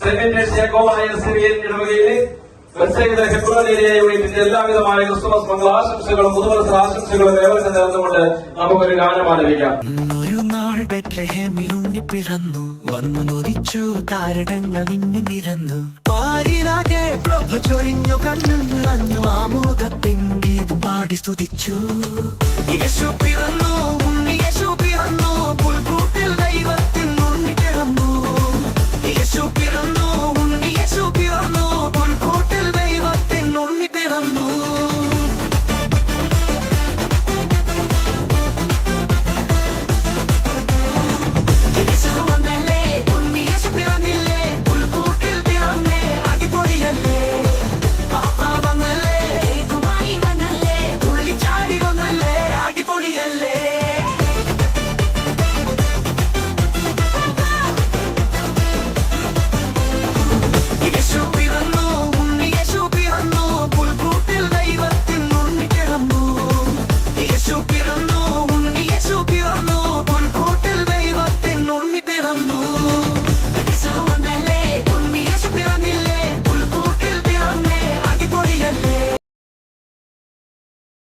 Saint Yakobaya Syrian ഇടവകയിലെ ഹെബ്രോനിയൻ യൂണിറ്റിന്റെ എല്ലാവിധമായ ക്രിസ്തുമസ് മംഗളാശംസകളും പുതുവത്സര ആശംസകളും ഏവർക്ക് നേർന്നുകൊണ്ട് നമുക്കൊരു ഗാനം ആലപിക്കാം. ഒരു നാൾ ബെത്ലഹേമിലുണ്ണി പിറന്നു, വന്നു നൊരിച്ചു താരകങ്ങൾ ഇന്ന് നിരന്നു, പാരിലാകെ പ്രഭ ചൊരിഞ്ഞു കണ്ണു നിറഞ്ഞു, ആമോദത്തിൻ പാടി സ്തുതിച്ചു. യേശു പിറന്നു, ഉണ്ണി യേശു പിറന്നു, പുൽക്കൂട്ടിൽ ദൈവത്തിൻ ഉണ്ണി പിറന്നു. യേശു പിറന്നു,